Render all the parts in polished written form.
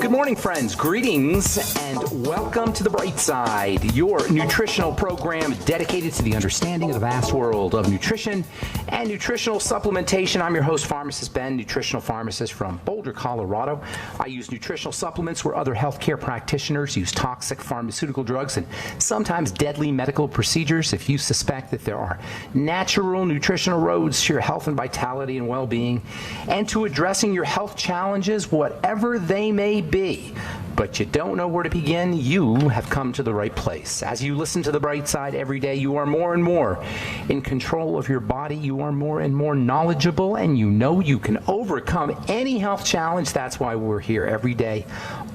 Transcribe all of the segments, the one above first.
Good morning, friends. Greetings and welcome to The Bright Side, your nutritional program dedicated to the understanding of the vast world of nutrition and nutritional supplementation. I'm your host, Pharmacist Ben, nutritional pharmacist from Boulder, Colorado. I use nutritional supplements where other healthcare practitioners use toxic pharmaceutical drugs and sometimes deadly medical procedures. If you suspect that there are natural nutritional roads to your health and vitality and well-being and to addressing your health challenges, whatever they may be, but you don't know where to begin, you have come to the right place. As you listen to The Bright Side every day, you are more and more in control of your body. You are more and more knowledgeable, and you know you can overcome any health challenge. That's why we're here every day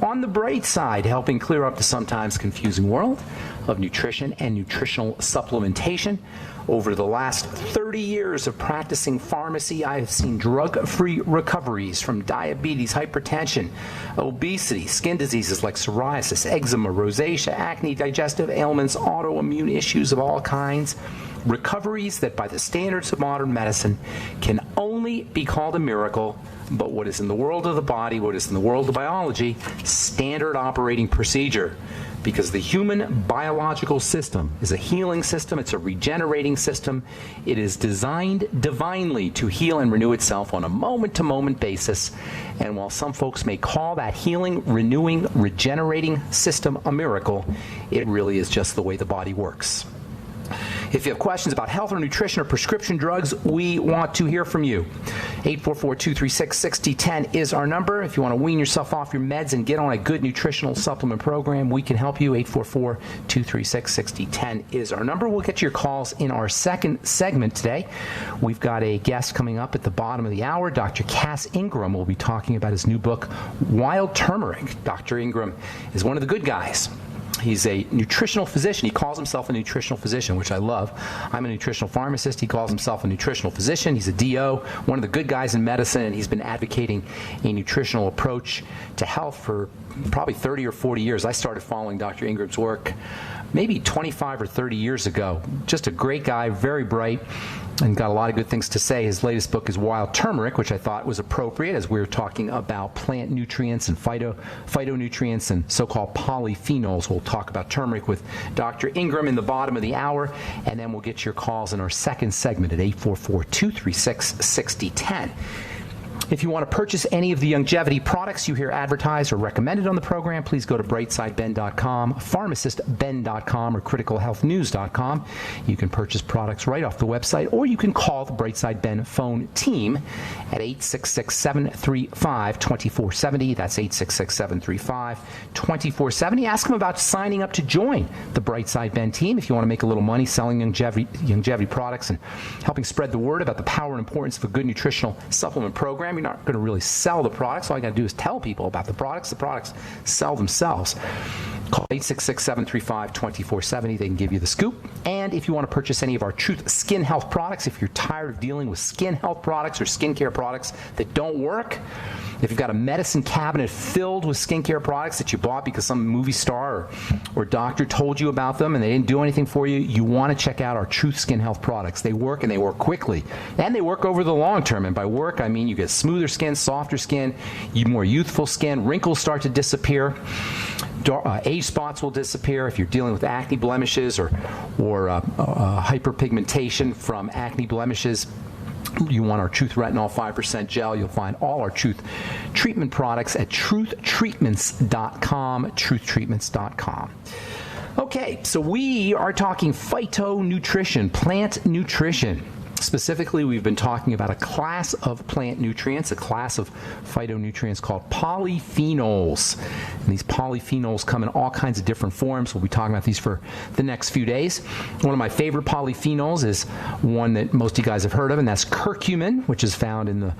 on The Bright Side, helping clear up the sometimes confusing world of nutrition and nutritional supplementation. Over the last 30 years of practicing pharmacy, I have seen drug-free recoveries from diabetes, hypertension, obesity, skin diseases like psoriasis, eczema, rosacea, acne, digestive ailments, autoimmune issues of all kinds. Recoveries that by the standards of modern medicine can only be called a miracle, but what is in the world of the body, what is in the world of biology, standard operating procedure. Because the human biological system is a healing system, it's a regenerating system. It is designed divinely to heal and renew itself on a moment-to-moment basis. And while some folks may call that healing, renewing, regenerating system a miracle, it really is just the way the body works. If you have questions about health or nutrition or prescription drugs, we want to hear from you. 844-236-6010 is our number. If you want to wean yourself off your meds and get on a good nutritional supplement program, we can help you. 844-236-6010 is our number. We'll get to your calls in our second segment today. We've got a guest coming up at the bottom of the hour. Dr. Cass Ingram will be talking about his new book, Wild Turmeric. Dr. Ingram is one of the good guys. He's a nutritional physician. He calls himself a nutritional physician, which I love. I'm a nutritional pharmacist. He calls himself a nutritional physician. He's a DO, one of the good guys in medicine, and he's been advocating a nutritional approach to health for probably 30 or 40 years. I started following Dr. Ingram's work maybe 25 or 30 years ago. Just a great guy, very bright, and got a lot of good things to say. His latest book is Wild Turmeric, which I thought was appropriate as we were talking about plant nutrients and phytonutrients and so-called polyphenols. We'll talk about turmeric with Dr. Ingram in the bottom of the hour, and then we'll get your calls in our second segment at 844-236-6010. If you want to purchase any of the longevity products you hear advertised or recommended on the program, please go to brightsideben.com, pharmacistben.com, or criticalhealthnews.com. You can purchase products right off the website, or you can call the Brightside Ben phone team at 866-735-2470. That's 866-735-2470. Ask them about signing up to join the Brightside Ben team if you want to make a little money selling longevity products and helping spread the word about the power and importance of a good nutritional supplement program. You're not going to really sell the products. All you got to do is tell people about the products. The products sell themselves. Call 866-735-2470. They can give you the scoop. And if you want to purchase any of our Truth Skin Health products, if you're tired of dealing with skin health products or skincare products that don't work, if you've got a medicine cabinet filled with skincare products that you bought because some movie star or doctor told you about them and they didn't do anything for you, you want to check out our Truth Skin Health products. They work, and they work quickly. And they work over the long term. And by work, I mean you get smoother skin, softer skin, more youthful skin, wrinkles start to disappear, age spots will disappear. If you're dealing with acne blemishes or hyperpigmentation from acne blemishes, you want our Truth Retinol 5% gel. You'll find all our Truth treatment products at truthtreatments.com, truthtreatments.com. Okay, so we are talking phytonutrition, plant nutrition. Specifically, we've been talking about a class of plant nutrients, a class of phytonutrients called polyphenols. And these polyphenols come in all kinds of different forms. We'll be talking about these for the next few days. One of my favorite polyphenols is one that most of you guys have heard of, and that's curcumin, which is found in the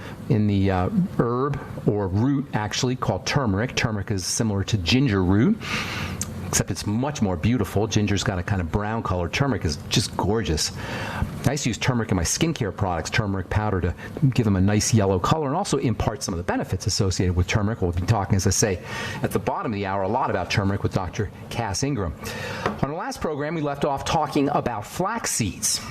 herb or root, actually, called turmeric. Turmeric is similar to ginger root, except it's much more beautiful. Ginger's got a kind of brown color. Turmeric is just gorgeous. I used to use turmeric in my skincare products, turmeric powder, to give them a nice yellow color and also impart some of the benefits associated with turmeric. We'll be talking, as I say, at the bottom of the hour a lot about turmeric with Dr. Cass Ingram. On the last program, we left off talking about flax seeds.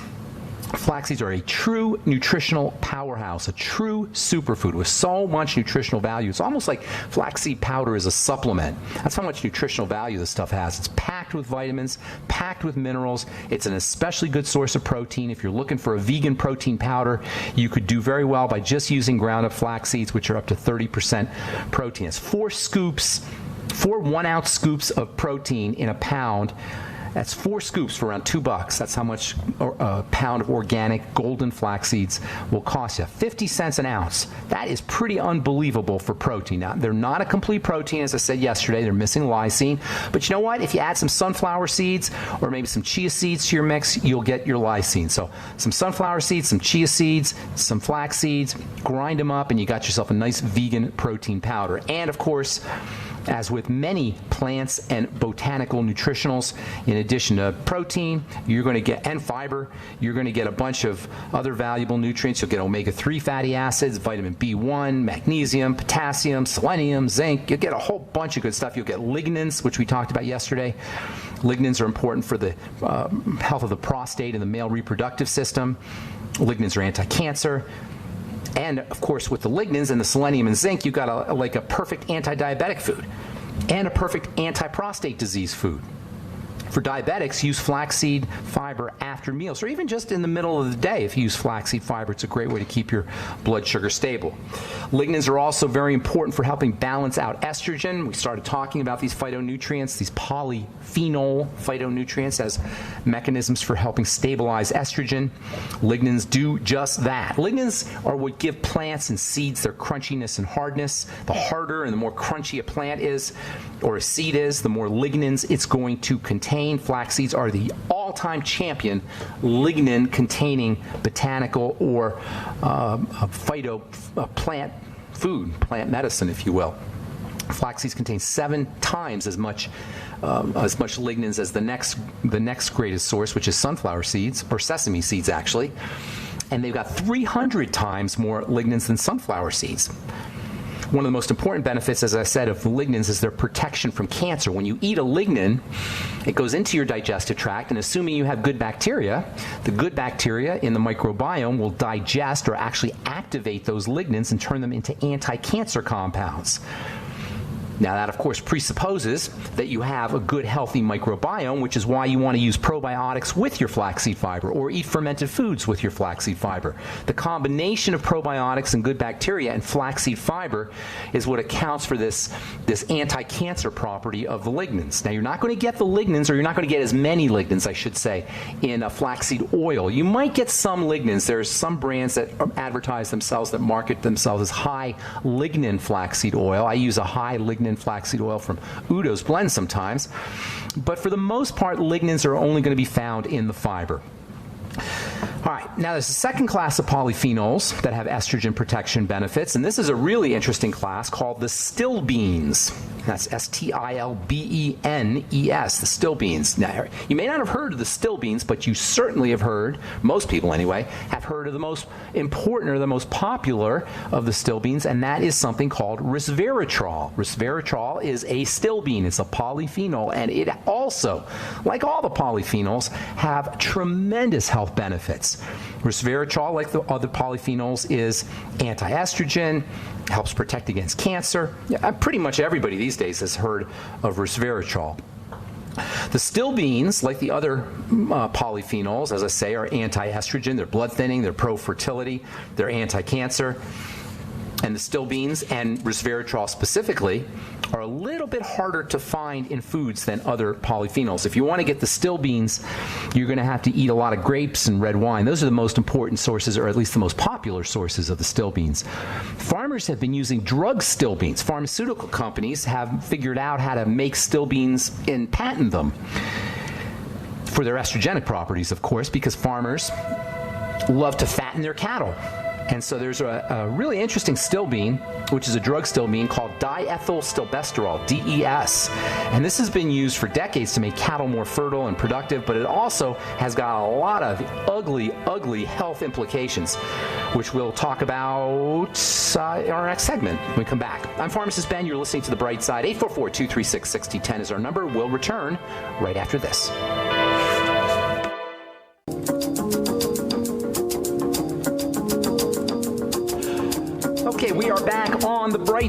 Flax seeds are a true nutritional powerhouse, a true superfood with so much nutritional value. It's almost like flaxseed powder is a supplement. That's how much nutritional value this stuff has. It's packed with vitamins, packed with minerals. It's an especially good source of protein. If you're looking for a vegan protein powder, you could do very well by just using ground up flax seeds, which are up to 30% protein. It's 4 1-ounce scoops of protein in a pound. That's 4 scoops for around $2. That's how much a pound of organic golden flax seeds will cost you. 50 cents an ounce. That is pretty unbelievable for protein. Now, they're not a complete protein, as I said yesterday. They're missing lysine. But you know what? If you add some sunflower seeds or maybe some chia seeds to your mix, you'll get your lysine. So some sunflower seeds, some chia seeds, some flax seeds, grind them up, and you got yourself a nice vegan protein powder. And, of course, as with many plants and botanical nutritionals, in addition to protein, you're going to get, and fiber, you're going to get a bunch of other valuable nutrients. You'll get omega-3 fatty acids, vitamin B1, magnesium, potassium, selenium, zinc. You'll get a whole bunch of good stuff. You'll get lignans, which we talked about yesterday. Lignans are important for the health of the prostate and the male reproductive system. Lignans are anti-cancer. And, of course, with the lignans and the selenium and zinc, you've got a perfect anti-diabetic food and a perfect anti-prostate disease food. For diabetics, use flaxseed fiber after meals, or even just in the middle of the day. If you use flaxseed fiber, it's a great way to keep your blood sugar stable. Lignans are also very important for helping balance out estrogen. We started talking about these phytonutrients, these polyphenol phytonutrients as mechanisms for helping stabilize estrogen. Lignans do just that. Lignans are what give plants and seeds their crunchiness and hardness. The harder and the more crunchy a plant is, or a seed is, the more lignans it's going to contain. Flax seeds are the all-time champion lignin-containing botanical or plant food, plant medicine, if you will. Flax seeds contain 7 times as much lignans as the next greatest source, which is sunflower seeds, or sesame seeds, actually. And they've got 300 times more lignans than sunflower seeds. One of the most important benefits, as I said, of lignans is their protection from cancer. When you eat a lignan, it goes into your digestive tract, and assuming you have good bacteria, the good bacteria in the microbiome will digest or actually activate those lignans and turn them into anti-cancer compounds. Now, that, of course, presupposes that you have a good, healthy microbiome, which is why you want to use probiotics with your flaxseed fiber or eat fermented foods with your flaxseed fiber. The combination of probiotics and good bacteria and flaxseed fiber is what accounts for this anti-cancer property of the lignans. Now, you're not going to get the lignans, or you're not going to get as many lignans, I should say, in a flaxseed oil. You might get some lignans. There's some brands that advertise themselves, that market themselves as high lignin flaxseed oil. I use a high lignin flaxseed oil from Udo's Blend sometimes, but for the most part, lignans are only going to be found in the fiber. All right, now there's a second class of polyphenols that have estrogen protection benefits, and this is a really interesting class called the stilbenes. That's stilbenes, the stilbenes. Now, you may not have heard of the stilbenes, but you certainly have heard, most people anyway, have heard of the most important or the most popular of the stilbenes, and that is something called resveratrol. Resveratrol is a stilbene. It's a polyphenol, and it also, like all the polyphenols, have tremendous health benefits. Resveratrol, like the other polyphenols, is anti-estrogen, helps protect against cancer. Pretty much everybody these days has heard of resveratrol. The stilbenes, like the other polyphenols, as I say, are anti-estrogen. They're blood thinning, they're pro-fertility, they're anti-cancer. And the stilbenes, and resveratrol specifically, are a little bit harder to find in foods than other polyphenols. If you want to get the stilbenes, you're going to have to eat a lot of grapes and red wine. Those are the most important sources, or at least the most popular sources of the stilbenes. Farmers have been using drug stilbenes. Pharmaceutical companies have figured out how to make stilbenes and patent them for their estrogenic properties, of course, because farmers love to fatten their cattle. And so there's a really interesting stilbene, which is a drug stilbene called diethylstilbestrol, DES. And this has been used for decades to make cattle more fertile and productive, but it also has got a lot of ugly, ugly health implications, which we'll talk about in our next segment when we come back. I'm Pharmacist Ben. You're listening to The Bright Side. 844-236-6010 is our number. We'll return right after this.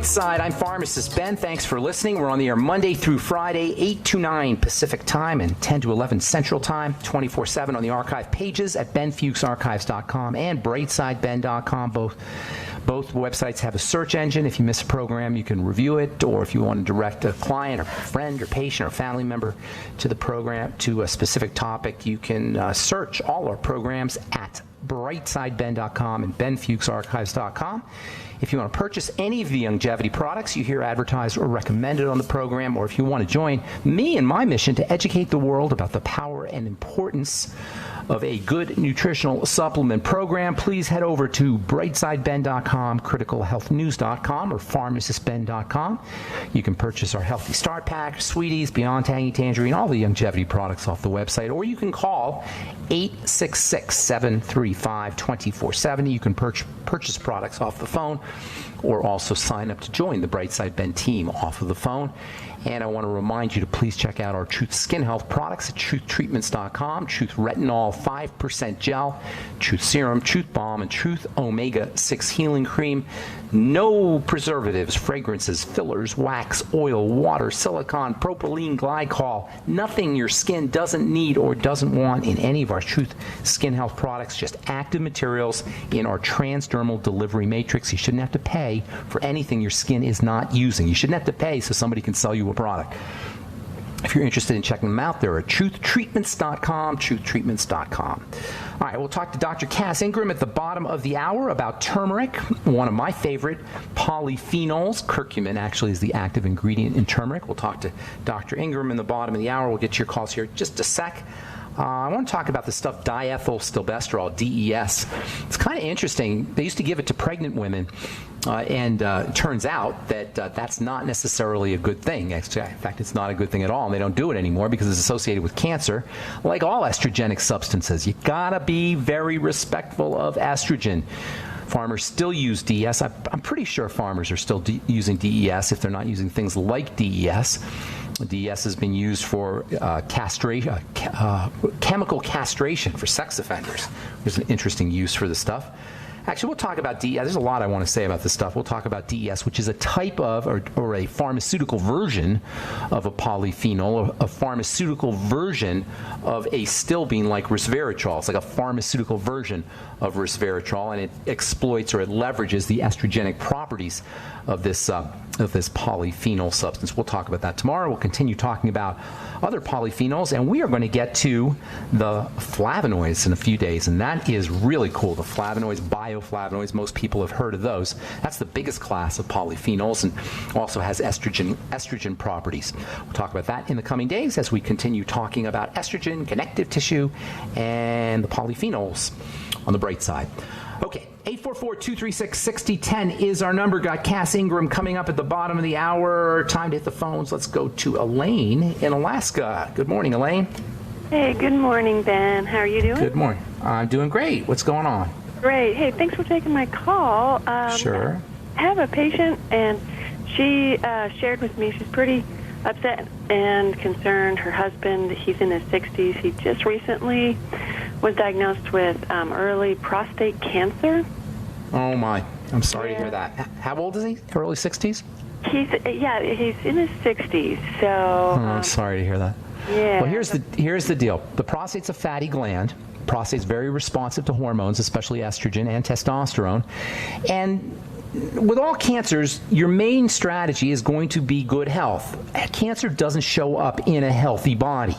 Bright Side. I'm pharmacist Ben. Thanks for listening. We're on the air Monday through Friday, 8 to 9 Pacific Time and 10 to 11 Central Time, 24/7 on the archive pages at benfuchsarchives.com and brightsideben.com. Both websites have a search engine. If you miss a program, you can review it, or if you want to direct a client or friend or patient or family member to the program, to a specific topic, you can search all our programs at brightsideben.com and benfuchsarchives.com. If you want to purchase any of the longevity products you hear advertised or recommended on the program, or if you want to join me in my mission to educate the world about the power and importance of a good nutritional supplement program, please head over to brightsideben.com, criticalhealthnews.com, or pharmacistben.com. You can purchase our Healthy Start Pack, Sweeties, Beyond Tangy Tangerine, all the longevity products off the website, or you can call 866-735-2470. You can purchase products off the phone, or also sign up to join the Brightside Ben team off of the phone. And I want to remind you to please check out our Truth Skin Health products at truthtreatments.com. Truth Retinol 5% Gel, Truth Serum, Truth Balm, and Truth Omega-6 Healing Cream. No preservatives, fragrances, fillers, wax, oil, water, silicone, propylene glycol. Nothing your skin doesn't need or doesn't want in any of our Truth Skin Health products. Just active materials in our transdermal delivery matrix. You shouldn't have to pay for anything your skin is not using. You shouldn't have to pay so somebody can sell you a product. If you're interested in checking them out, they're at truthtreatments.com, truthtreatments.com. All right, we'll talk to Dr. Cass Ingram at the bottom of the hour about turmeric, one of my favorite polyphenols. Curcumin actually is the active ingredient in turmeric. We'll talk to Dr. Ingram in the bottom of the hour. We'll get to your calls here in just a sec. I want to talk about the stuff diethylstilbestrol, DES. It's kind of interesting. They used to give it to pregnant women, and it turns out that that's not necessarily a good thing. Actually, in fact, it's not a good thing at all, and they don't do it anymore because it's associated with cancer, like all estrogenic substances. You gotta be very respectful of estrogen. Farmers still use DES. I'm pretty sure farmers are still using DES if they're not using things like DES. DES has been used for chemical castration for sex offenders. There's an interesting use for this stuff. Actually, we'll talk about DES. There's a lot I want to say about this stuff. We'll talk about DES, which is a type of, or a pharmaceutical version of a polyphenol, a pharmaceutical version of a stilbene like resveratrol. It's like a pharmaceutical version of resveratrol, and it exploits or it leverages the estrogenic properties of this polyphenol substance. We'll talk about that tomorrow. We'll continue talking about other polyphenols, and we are going to get to the flavonoids in a few days, and that is really cool. The flavonoids, bioflavonoids, most people have heard of those. That's the biggest class of polyphenols and also has estrogen properties. We'll talk about that in the coming days as we continue talking about estrogen, connective tissue, and the polyphenols on the bright side. Okay, 844-236-6010 is our number. Got Cass Ingram coming up at the bottom of the hour. Time to hit the phones. Let's go to Elaine in Alaska. Good morning, Elaine. Hey, good morning, Ben. How are you doing? Good morning. I'm doing great. What's going on? Great. Hey, thanks for taking my call. Sure. I have a patient, and she shared with me she's pretty upset and concerned. Her husband, he's in his 60s. He just recently was diagnosed with early prostate cancer. Oh, my. I'm sorry to hear that. How old is he? Early 60s? He's in his 60s. So I'm sorry to hear that. Yeah. Well, here's the deal. The prostate's a fatty gland. Prostate's very responsive to hormones, especially estrogen and testosterone. And with all cancers, your main strategy is going to be good health. Cancer doesn't show up in a healthy body.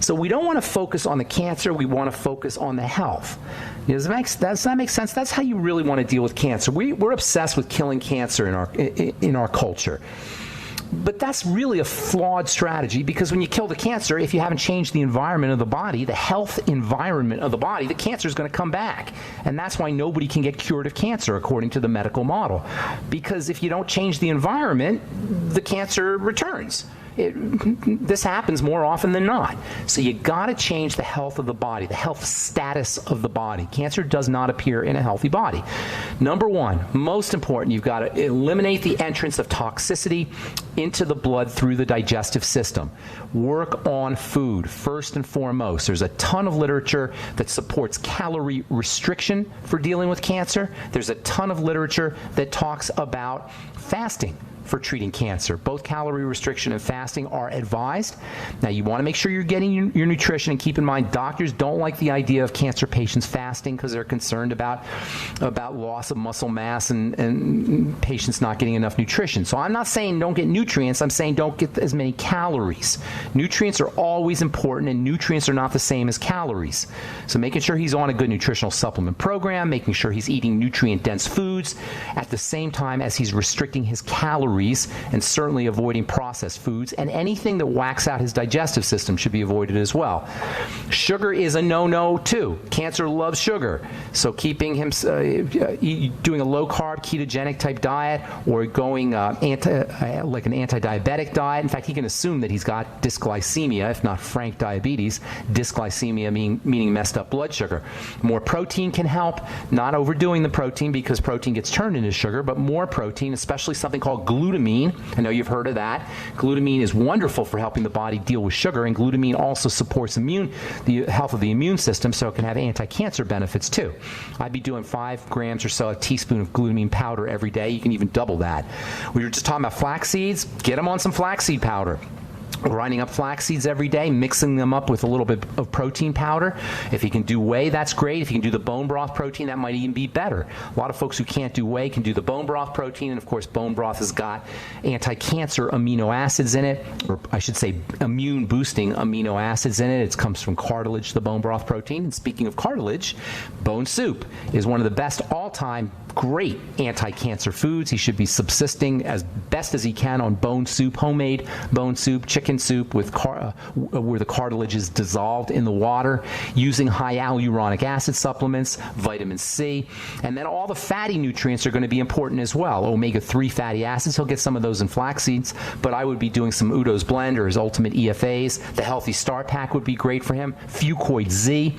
So we don't want to focus on the cancer, we want to focus on the health. Does that make sense? That's how you really want to deal with cancer. We're obsessed with killing cancer in our culture. But that's really a flawed strategy, because when you kill the cancer, if you haven't changed the environment of the body, the health environment of the body, the cancer is going to come back. And that's why nobody can get cured of cancer, according to the medical model. Because if you don't change the environment, the cancer returns. this happens more often than not. So you got to change the health of the body, the health status of the body. Cancer does not appear in a healthy body. Number one, most important, you've got to eliminate the entrance of toxicity into the blood through the digestive system. Work on food first and foremost. There's a ton of literature that supports calorie restriction for dealing with cancer. There's a ton of literature that talks about fasting for treating cancer. Both calorie restriction and fasting are advised. Now, you want to make sure you're getting your nutrition, and keep in mind, doctors don't like the idea of cancer patients fasting because they're concerned about loss of muscle mass and patients not getting enough nutrition. So I'm not saying don't get nutrients. I'm saying don't get as many calories. Nutrients are always important, and nutrients are not the same as calories. So making sure he's on a good nutritional supplement program, making sure he's eating nutrient-dense foods at the same time as he's restricting his calories, and certainly avoiding processed foods, and anything that whacks out his digestive system should be avoided as well. Sugar is a no-no too. Cancer loves sugar, so keeping him doing a low-carb ketogenic type diet, or going like an anti-diabetic diet. In fact, he can assume that he's got dysglycemia, if not frank diabetes. Dysglycemia meaning messed up blood sugar. More protein can help, not overdoing the protein because protein gets turned into sugar, but more protein, especially something called glutamine. I know you've heard of that. Glutamine is wonderful for helping the body deal with sugar, and glutamine also supports the health of the immune system, so it can have anti-cancer benefits too. I'd be doing 5 grams or so, a teaspoon of glutamine powder every day. You can even double that. We were just talking about flax seeds. Get them on some flaxseed powder. Grinding up flax seeds every day, mixing them up with a little bit of protein powder. If you can do whey, that's great. If you can do the bone broth protein, that might even be better. A lot of folks who can't do whey can do the bone broth protein, and of course bone broth has got anti-cancer amino acids in it, or I should say immune boosting amino acids in it. It comes from cartilage, the bone broth protein. And speaking of cartilage, bone soup is one of the best all-time great anti-cancer foods. He should be subsisting as best as he can on bone soup, homemade bone soup, chicken soup with where the cartilage is dissolved in the water, using high hyaluronic acid supplements, vitamin C, and then all the fatty nutrients are going to be important as well. Omega-3 fatty acids, he'll get some of those in flax seeds, but I would be doing some Udo's Blend or his Ultimate EFAs. The Healthy Start Pack would be great for him. Fucoid Z.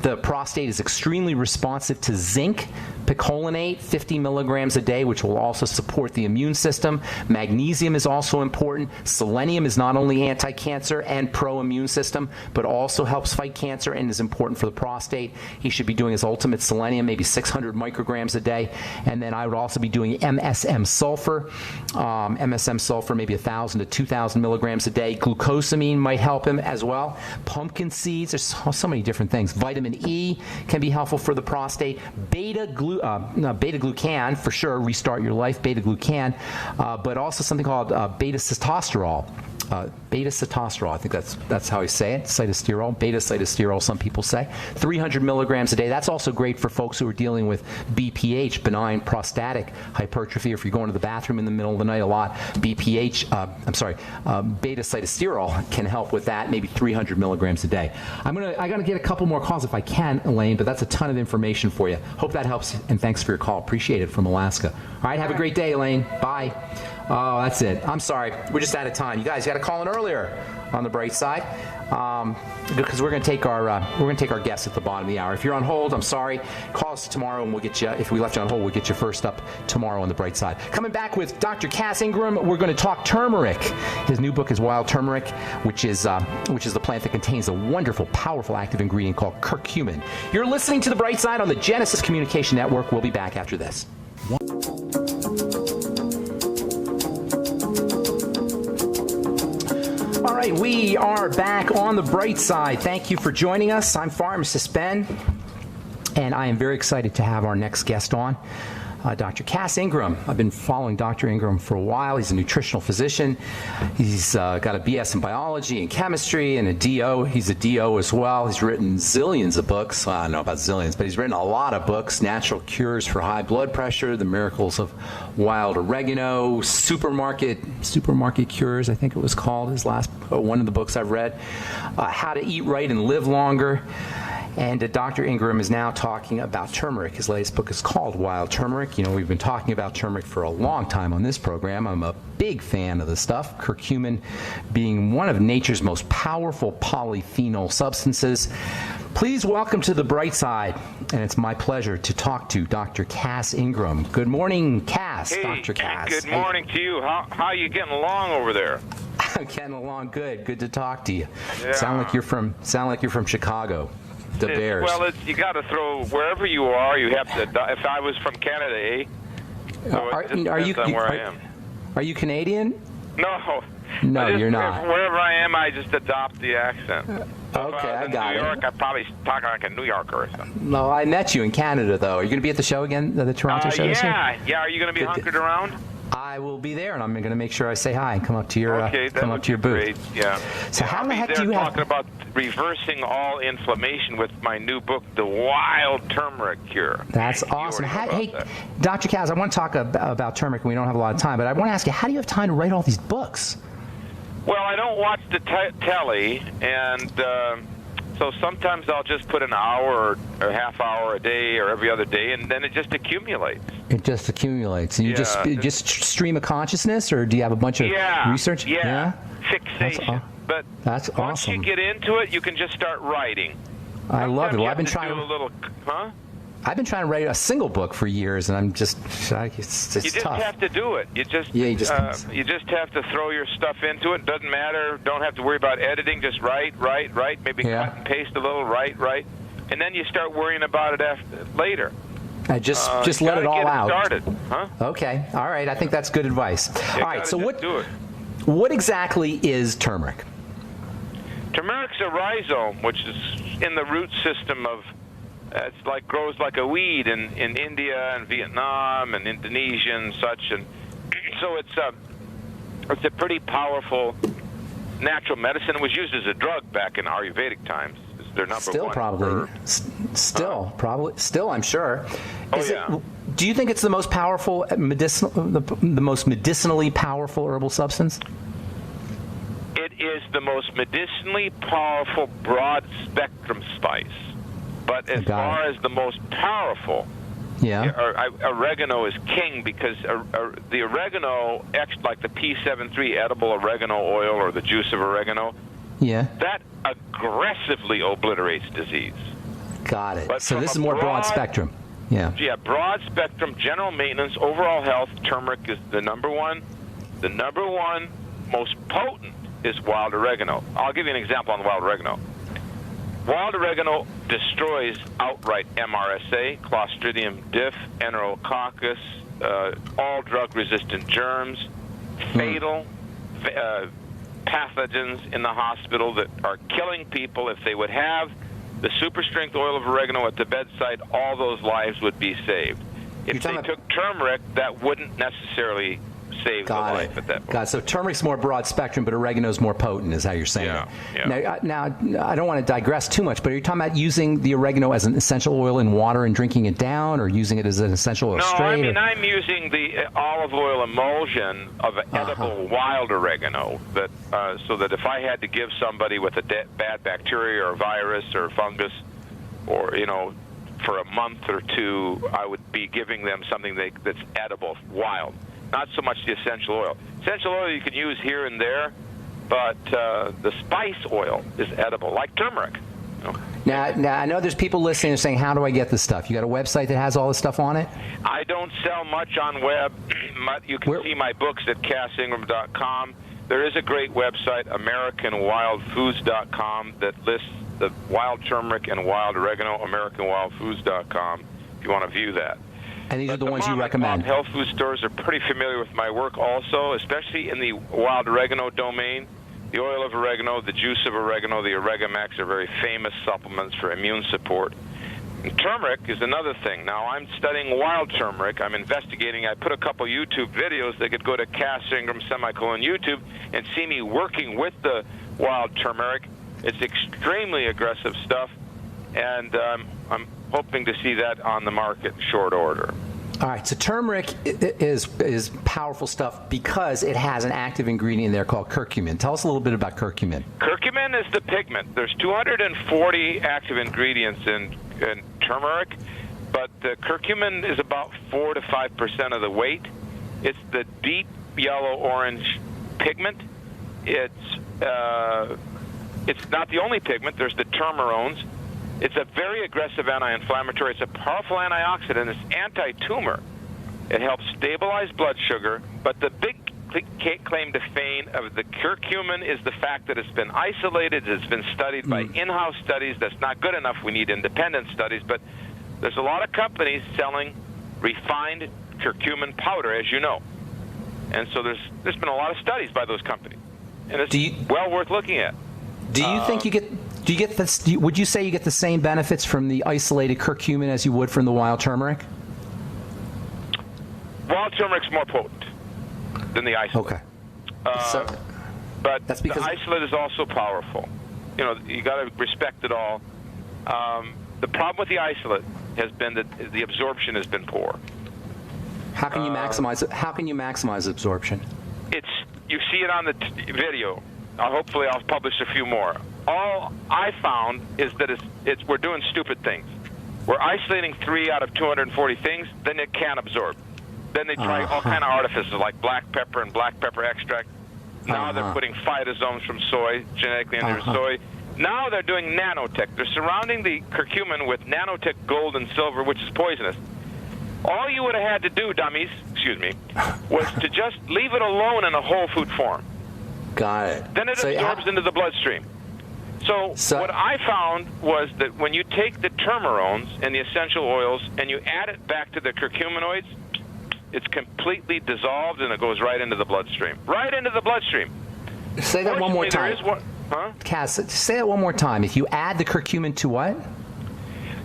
The prostate is extremely responsive to zinc. Picolinate, 50 milligrams a day, which will also support the immune system. Magnesium is also important. Selenium is not only anti-cancer and pro-immune system, but also helps fight cancer and is important for the prostate. He should be doing his Ultimate Selenium, maybe 600 micrograms a day. And then I would also be doing MSM sulfur. MSM sulfur, maybe 1,000 to 2,000 milligrams a day. Glucosamine might help him as well. Pumpkin seeds, there's so many different things. Vitamin E can be helpful for the prostate. Beta-glucan, for sure, restart your life, beta-glucan, but also something called beta-sitosterol. Beta-sitosterol, I think that's how you say it, cytosterol, beta-cytosterol, some people say. 300 milligrams a day. That's also great for folks who are dealing with BPH, benign prostatic hypertrophy, or if you're going to the bathroom in the middle of the night a lot, beta-cytosterol can help with that, maybe 300 milligrams a day. I got to get a couple more calls if I can, Elaine, but that's a ton of information for you. Hope that helps, and thanks for your call. Appreciate it, from Alaska. All right, have a great day, Elaine. Bye. Oh, that's it. I'm sorry. We're just out of time. You guys got to call in earlier on the bright side, because we're going to take our guests at the bottom of the hour. If you're on hold, I'm sorry. Call us tomorrow, and we'll get you. If we left you on hold, we'll get you first up tomorrow on the bright side. Coming back with Dr. Cass Ingram, we're going to talk turmeric. His new book is Wild Turmeric, which is the plant that contains a wonderful, powerful active ingredient called curcumin. You're listening to the bright side on the Genesis Communication Network. We'll be back after this. All right, we are back on the bright side. Thank you for joining us. I'm Pharmacist Ben, and I am very excited to have our next guest on, Dr. Cass Ingram. I've been following Dr. Ingram for a while. He's a nutritional physician. He's got a BS in biology and chemistry and a DO. He's a DO as well. He's written zillions of books. Well, I don't know about zillions, but he's written a lot of books. Natural Cures for High Blood Pressure, The Miracles of Wild Oregano, Supermarket Cures, I think it was called, one of the books I've read. How to Eat Right and Live Longer. And Dr. Ingram is now talking about turmeric. His latest book is called Wild Turmeric. You know, we've been talking about turmeric for a long time on this program. I'm a big fan of the stuff, curcumin being one of nature's most powerful polyphenol substances. Please welcome to the bright side, and it's my pleasure to talk to Dr. Cass Ingram. Good morning, Cass. Hey, Dr. Cass. good morning to you. How are you getting along over there? I'm getting along good. Good to talk to you. Yeah. Sound like you're from Chicago. The Bears. Well, you got to throw wherever you are. You have to. If I was from Canada, eh? So Are you where I am? Are you Canadian? No. No, you're not. Wherever I am, I just adopt the accent. Okay, I got New York, it. I'd probably talk like a New Yorker or something. No, I met you in Canada, though. Are you going to be at the show again, the Toronto show this year? Yeah. Are you going to be hunkered around? I will be there, and I'm going to make sure I say hi and come up to your booth. Great. Yeah. So how the heck do you talking about reversing all inflammation with my new book, The Wild Turmeric Cure. That's awesome. Hey, Dr. Kaz, I want to talk about turmeric, and we don't have a lot of time, but I want to ask you, how do you have time to write all these books? Well, I don't watch the telly, and so sometimes I'll just put an hour or half hour a day or every other day, and then it just accumulates. It just accumulates. And you just stream of consciousness, or do you have a bunch of research? Yeah. Fixation. That's once awesome. you get into it, you can just start writing. I love it. Well, I've been trying to do a little, I've been trying to write a single book for years, and I'm just it's you just tough. have to do it. You just have to throw your stuff into it. Doesn't matter. Don't have to worry about editing. Just write. Maybe cut and paste a little. Write, and then you start worrying about it later. I just let it all out. Started, huh? Okay. All right. I think that's good advice. All right. So what exactly is turmeric? Turmeric's a rhizome, which is in the root system of. It's grows like a weed in India and Vietnam and Indonesia and such, and so it's a pretty powerful natural medicine. It was used as a drug back in Ayurvedic times. It's their number still one. Probably. Still, I'm sure. Do you think it's the most powerful the most medicinally powerful herbal substance? It is the most medicinally powerful broad spectrum spice. But as far as the most powerful, oregano is king because the oregano, like the P73 edible oregano oil or the juice of oregano, that aggressively obliterates disease. Got it. So this is more broad spectrum. Yeah. Yeah, broad spectrum, general maintenance, overall health. Turmeric is the number one. The number one most potent is wild oregano. I'll give you an example on the wild oregano. Wild oregano destroys outright MRSA, Clostridium diff, Enterococcus, all drug-resistant germs, fatal pathogens in the hospital that are killing people. If they would have the super-strength oil of oregano at the bedside, all those lives would be saved. If they took turmeric, that wouldn't necessarily save the life at that point. Got it. So turmeric's more broad spectrum, but oregano's more potent, is how you're saying it. Yeah. Now, I don't want to digress too much, but are you talking about using the oregano as an essential oil in water and drinking it down, or using it as an essential oil straight? No, I'm using the olive oil emulsion of edible wild oregano, so that if I had to give somebody with a bad bacteria or virus or fungus, or for a month or two, I would be giving them something that's edible, wild. Not so much the essential oil. Essential oil you can use here and there, but the spice oil is edible, like turmeric. Now, I know there's people listening and saying, how do I get this stuff? You got a website that has all this stuff on it? I don't sell much on web. You can see my books at cassingram.com. There is a great website, AmericanWildFoods.com, that lists the wild turmeric and wild oregano, AmericanWildFoods.com, if you want to view that. And these are the ones you recommend. Health food stores are pretty familiar with my work also, especially in the wild oregano domain. The oil of oregano, the juice of oregano, the Oregamax are very famous supplements for immune support. And turmeric is another thing. Now, I'm studying wild turmeric. I'm investigating. I put a couple YouTube videos. They could go to Cass Ingram, YouTube, and see me working with the wild turmeric. It's extremely aggressive stuff, and I'm hoping to see that on the market in short order. All right, so turmeric is powerful stuff because it has an active ingredient in there called curcumin. Tell us a little bit about curcumin. Curcumin is the pigment. There's 240 active ingredients in turmeric, but the curcumin is about 4 to 5% of the weight. It's the deep yellow-orange pigment. It's not the only pigment. There's the turmerones. It's a very aggressive anti-inflammatory. It's a powerful antioxidant. It's anti-tumor. It helps stabilize blood sugar. But the big claim to fame of the curcumin is the fact that it's been isolated. It's been studied by in-house studies. That's not good enough. We need independent studies. But there's a lot of companies selling refined curcumin powder, as you know. And so there's been a lot of studies by those companies. And it's well worth looking at. Do you think would you say you get the same benefits from the isolated curcumin as you would from the wild turmeric? Wild turmeric's more potent than the isolate. Okay. But that's because the isolate is also powerful. You know, you got to respect it all. The problem with the isolate has been that the absorption has been poor. How can you maximize it? How can you maximize absorption? You see it on the video. Hopefully, I'll publish a few more. All I found is that we're doing stupid things. We're isolating 3 out of 240 things, then it can't absorb. Then they try all kind of artifices like black pepper and black pepper extract. Now they're putting phytosomes from soy, genetically engineered soy. Now they're doing nanotech. They're surrounding the curcumin with nanotech gold and silver, which is poisonous. All you would have had to do, dummies, was to just leave it alone in a whole food form. Got it. Then it absorbs into the bloodstream. So what I found was that when you take the turmerones and the essential oils and you add it back to the curcuminoids, it's completely dissolved and it goes right into the bloodstream. Right into the bloodstream. Say that one more time. Cass, say that one more time. If you add the curcumin to what?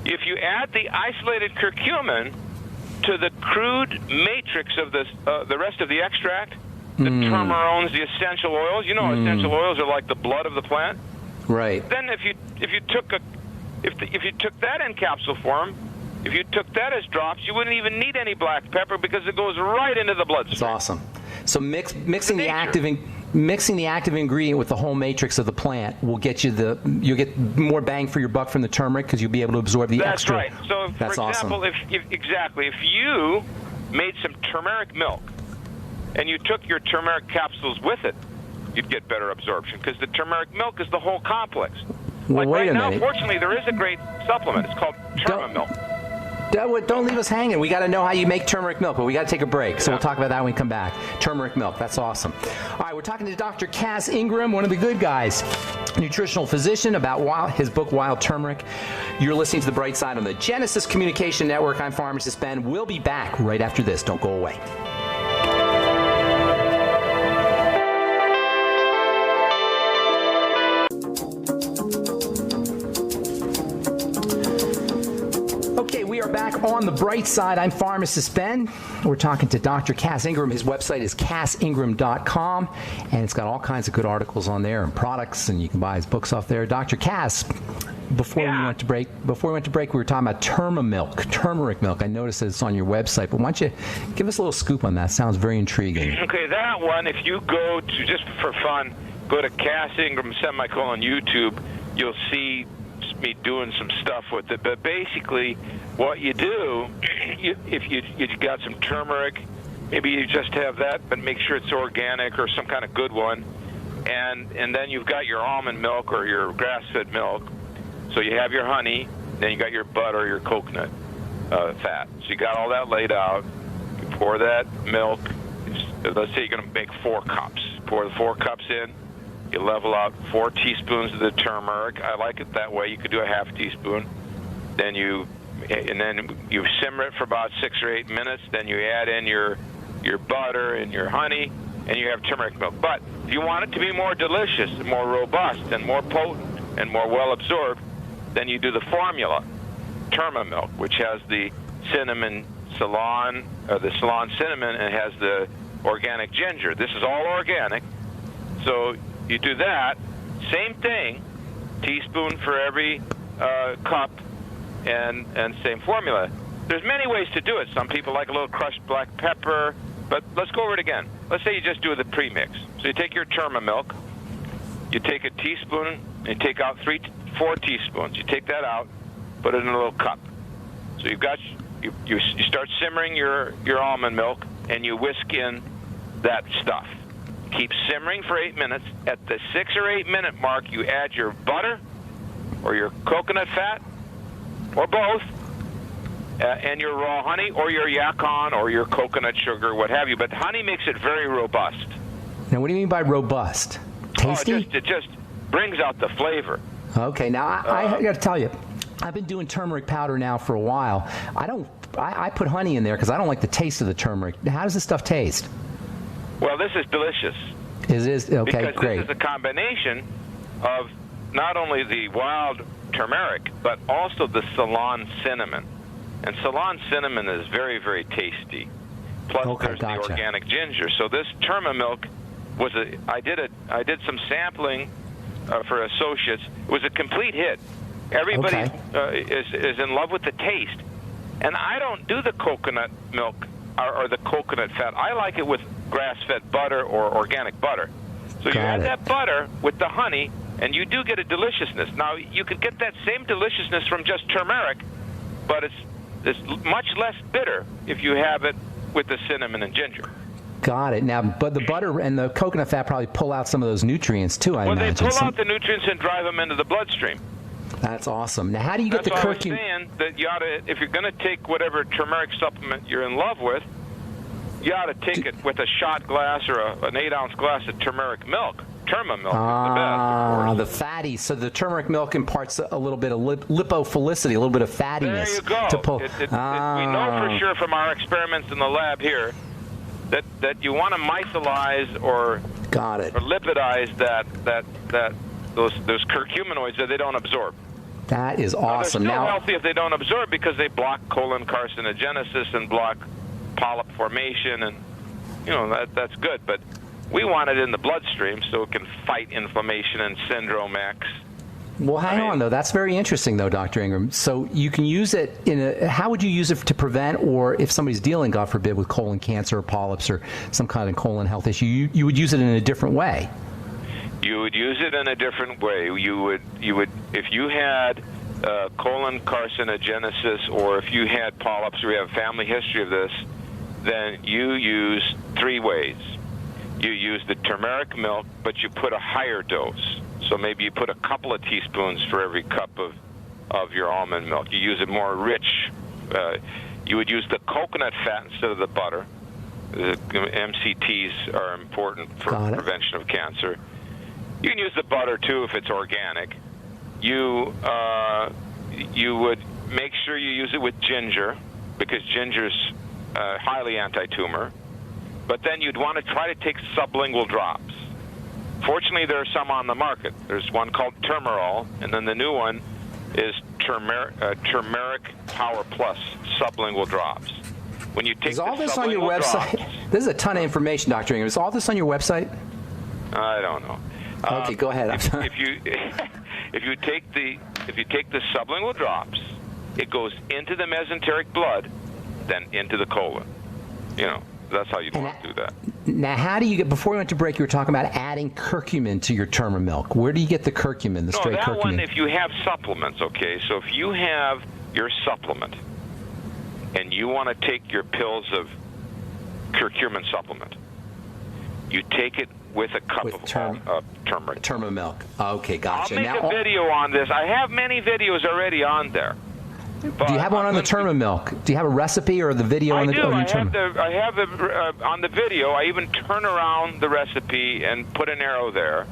If you add the isolated curcumin to the crude matrix of the rest of the extract, the turmerones, the essential oils. You know, essential oils are like the blood of the plant. Right. Then if you took that in capsule form, if you took that as drops, you wouldn't even need any black pepper because it goes right into the bloodstream. That's awesome. So mixing the active ingredient with the whole matrix of the plant will get you'll get more bang for your buck from the turmeric because you'll be able to absorb the extra. That's right. So, for example, if you made some turmeric milk and you took your turmeric capsules with it, you'd get better absorption because the turmeric milk is the whole complex. Well, wait a minute. Right now, fortunately, there is a great supplement. It's called Turma Milk. Don't leave us hanging. We got to know how you make turmeric milk, but we got to take a break. So we'll talk about that when we come back. Turmeric milk. That's awesome. All right, we're talking to Dr. Cass Ingram, one of the good guys, nutritional physician, about his book, Wild Turmeric. You're listening to The Bright Side on the Genesis Communication Network. I'm Pharmacist Ben. We'll be back right after this. Don't go away. Back on The Bright Side, I'm Pharmacist Ben. We're talking to Dr. Cass Ingram. His website is cassingram.com, and it's got all kinds of good articles on there and products, and you can buy his books off there. Dr. Cass, before we went to break, we were talking about turmeric milk. I noticed that it's on your website, but why don't you give us a little scoop on that? Sounds very intriguing. Okay, that one, if you go to, just for fun, go to Cass Ingram YouTube, you'll see me doing some stuff with it. But basically, what you do, if you got some turmeric, maybe you just have that, but make sure it's organic or some kind of good one. And then you've got your almond milk or your grass-fed milk. So you have your honey, then you got your butter, your coconut fat. So you got all that laid out. You pour that milk. Let's say you're going to make 4 cups. Pour the 4 cups in. You level out 4 teaspoons of the turmeric. I like it that way. You could do a half teaspoon. Then you simmer it for about 6 or 8 minutes. Then you add in your butter and your honey, and you have turmeric milk. But if you want it to be more delicious and more robust and more potent and more well absorbed, then you do the formula, Turma milk, which has the cinnamon Ceylon, the Ceylon cinnamon, and has the organic ginger. This is all organic. So you do that, same thing, teaspoon for every cup, and same formula. There's many ways to do it. Some people like a little crushed black pepper, but let's go over it again. Let's say you just do the premix. So you take your Terma milk, you take a teaspoon, and you take out 4 teaspoons. You take that out, put it in a little cup. So you've got you start simmering your almond milk, and you whisk in that stuff. Keep simmering for 8 minutes. At the 6 or 8 minute mark, you add your butter or your coconut fat or both, and your raw honey or your yacon or your coconut sugar, what have you. But honey makes it very robust. Now, what do you mean by robust? Tasty? It just brings out the flavor. Okay, now I got to tell you, I've been doing turmeric powder now for a while. I put honey in there because I don't like the taste of the turmeric. How does this stuff taste? Well, this is delicious. It is? Okay, because great. This is a combination of not only the wild turmeric, but also the Ceylon cinnamon. And Ceylon cinnamon is very, very tasty. Plus, there's the organic ginger. So this Terma milk was I did some sampling for associates. It was a complete hit. Everybody is in love with the taste. And I don't do the coconut milk or the coconut fat. I like it with grass-fed butter or organic butter. So you add that butter with the honey, and you do get a deliciousness. Now, you could get that same deliciousness from just turmeric, but it's much less bitter if you have it with the cinnamon and ginger. Got it. Now, but the butter and the coconut fat probably pull out some of those nutrients, too, I imagine. Well, they pull out the nutrients and drive them into the bloodstream. That's awesome. Now, how do you get the curcumin? curcumin? That's why I was saying that you ought to, if you're going to take whatever turmeric supplement you're in love with, you ought to take it with a shot glass or an 8-ounce glass of turmeric milk. Terma milk is the best, of course. The fatty. So the turmeric milk imparts a little bit of lipophilicity, a little bit of fattiness. There you go. To pull. We know for sure from our experiments in the lab here that you want to micelize or lipidize those curcuminoids that they don't absorb. That is awesome. They're still healthy if they don't absorb because they block colon carcinogenesis and block polyp formation, and that's good. But we want it in the bloodstream so it can fight inflammation and syndrome X. Well, hang on, though. That's very interesting, though, Dr. Ingram. So you can use it how would you use it to prevent, or if somebody's dealing, God forbid, with colon cancer or polyps or some kind of colon health issue, you would use it in a different way? You would use it in a different way. You would if you had colon carcinogenesis, or if you had polyps, or you have a family history of this, then you use 3 ways. You use the turmeric milk, but you put a higher dose. So maybe you put a couple of teaspoons for every cup of your almond milk. You use it more rich. You would use the coconut fat instead of the butter. The MCTs are important for prevention of cancer. You can use the butter, too, if it's organic. You would make sure you use it with ginger, because ginger's highly anti-tumor. But then you'd want to try to take sublingual drops. Fortunately, there are some on the market. There's one called Turmerol, and then the new one is Turmeric Power Plus sublingual drops. When you take is all this on your website? This is a ton of information, Dr. Ingram. Is all this on your website? I don't know. Okay, go ahead. If you take the sublingual drops, it goes into the mesenteric blood, then into the colon. That's how you want to do that. Now, how do you get? Before we went to break, you were talking about adding curcumin to your Terma milk. Where do you get the curcumin? The straight curcumin? One, if you have supplements, okay. So if you have your supplement, and you want to take your pills of curcumin supplement, you take it with a cup of turmeric. Terma milk. Okay, gotcha. I'll make a video on this. I have many videos already on there. But do you have one on the Terma milk? Do you have a recipe or the video on the Terma? I have on the video. I even turn around the recipe and put an arrow there.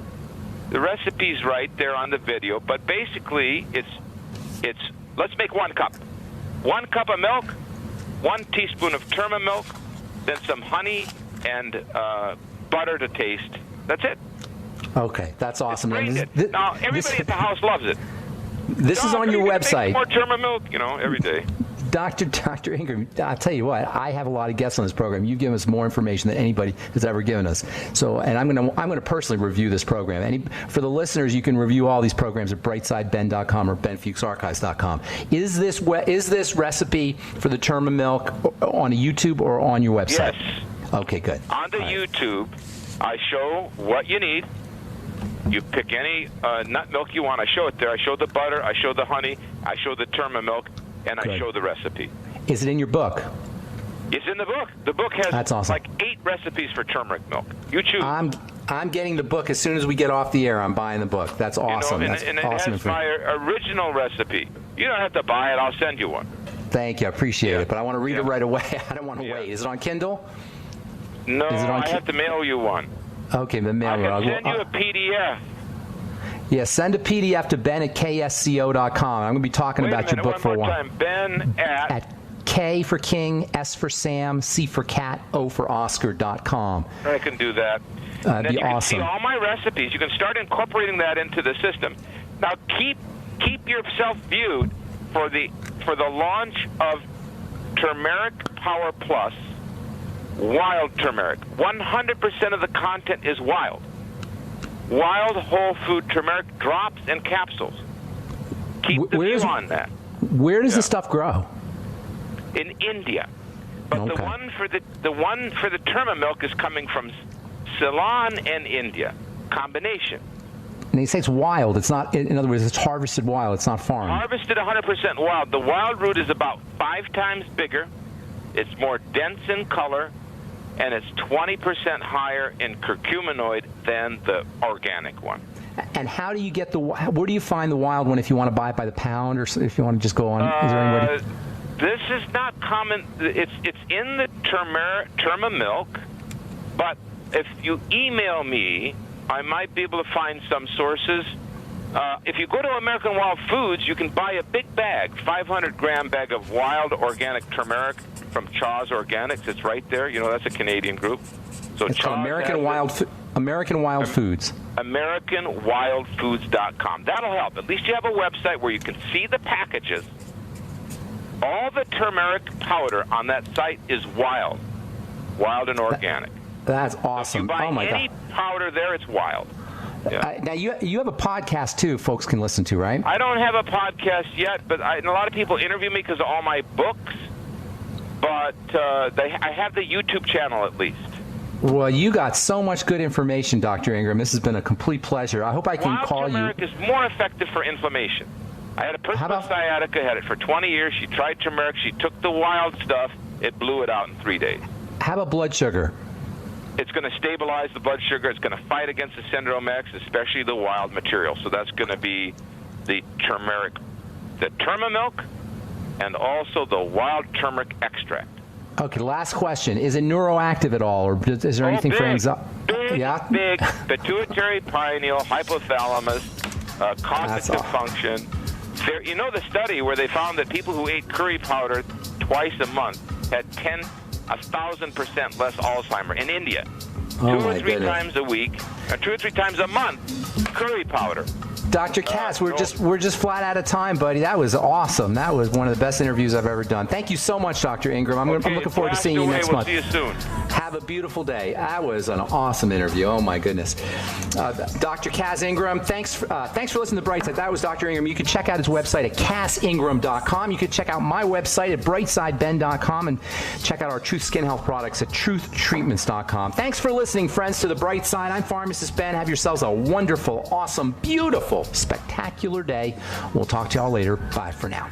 The recipe's right there on the video, but basically it's let's make 1 cup. 1 cup of milk, 1 teaspoon of Terma milk, then some honey and butter to taste. That's it. Okay, that's awesome. Now everybody at the house loves it. This is on your website. More Terma milk, every day. Dr. Ingram, I'll tell you what, I have a lot of guests on this program. You've given us more information than anybody has ever given us. So, and I'm going to personally review this program. For the listeners, you can review all these programs at brightsideben.com or benfuchsarchives.com. Is this recipe for the Terma milk on YouTube or on your website? Yes. Okay, good. On the YouTube, I show what you need. You pick any nut milk you want. I show it there. I show the butter. I show the honey. I show the Terma milk. And I show the recipe. Is it in your book? It's in the book. The book has That's awesome. like 8 recipes for turmeric milk. You choose. I'm getting the book as soon as we get off the air. I'm buying the book. That's awesome. And That's it awesome. has my original recipe. You don't have to buy it. I'll send you one. Thank you. I appreciate it. But I want to read it right away. I don't want to wait. Is it on Kindle? No, I have to mail you one. Okay, the mail. I can send you a PDF. Yeah, send a PDF to Ben at ksco.com. I'm going to be talking about your book for a while. One more time, Ben at K for King, S for Sam, C for Cat, O for Oscar.com. I can do that. That'd be you awesome. Can see all my recipes. You can start incorporating that into the system. Now keep yourself viewed for the launch of Turmeric Power Plus, wild turmeric. 100% of the content is wild. Wild whole food turmeric drops and capsules. Keep the view on that. Where does the stuff grow? In India. But the one for the Terma milk is coming from Ceylon and India. Combination. And they say it's wild. It's not. In other words, it's harvested wild. It's not farmed. Harvested 100% wild. The wild root is about 5 times bigger. It's more dense in color. And it's 20% higher in curcuminoid than the organic one. And how do you get where do you find the wild one if you want to buy it by the pound or if you want to just go on? Is there anybody? This is not common. It's in the Terma milk, but if you email me, I might be able to find some sources. If you go to American Wild Foods, you can buy a big bag, 500-gram bag of wild organic turmeric from Chaw's Organics. It's right there. You know, that's a Canadian group. So it's called American Wild Foods. AmericanWildFoods.com. That'll help. At least you have a website where you can see the packages. All the turmeric powder on that site is wild and organic. That's awesome. So if you buy any powder there, it's wild. Yeah. Now, you have a podcast, too, folks can listen to, right? I don't have a podcast yet, but and a lot of people interview me because of all my books. But I have the YouTube channel, at least. Well, you got so much good information, Dr. Ingram. This has been a complete pleasure. I hope I can call you. Wild turmeric is more effective for inflammation. I had a person with sciatica, had it for 20 years. She tried turmeric. She took the wild stuff. It blew it out in 3 days. How about blood sugar? It's going to stabilize the blood sugar. It's going to fight against the Syndrome X, especially the wild material. So that's going to be the turmeric, the Terma milk, and also the wild turmeric extract. Okay, last question. Is it neuroactive at all, or is there anything for anxiety? Big, pituitary pineal, hypothalamus, cognitive function. You know the study where they found that people who ate curry powder twice a month had 1,000% less Alzheimer in India. 2 or 3 times a week, or 2 or 3 times a month, curry powder. Dr. Cass, we're just flat out of time, buddy. That was awesome. That was one of the best interviews I've ever done. Thank you so much, Dr. Ingram. I'm looking forward to seeing you next month. We'll see you soon. Have a beautiful day. That was an awesome interview. Oh my goodness. Dr. Cass Ingram, thanks for listening to Brightside. That was Dr. Ingram. You can check out his website at cassingram.com. You can check out my website at brightsideben.com and check out our Truth Skin Health products at truthtreatments.com. Thanks for listening, friends, to The Bright Side. I'm Pharmacist Ben. Have yourselves a wonderful, awesome, beautiful, spectacular day. We'll talk to y'all later. Bye for now.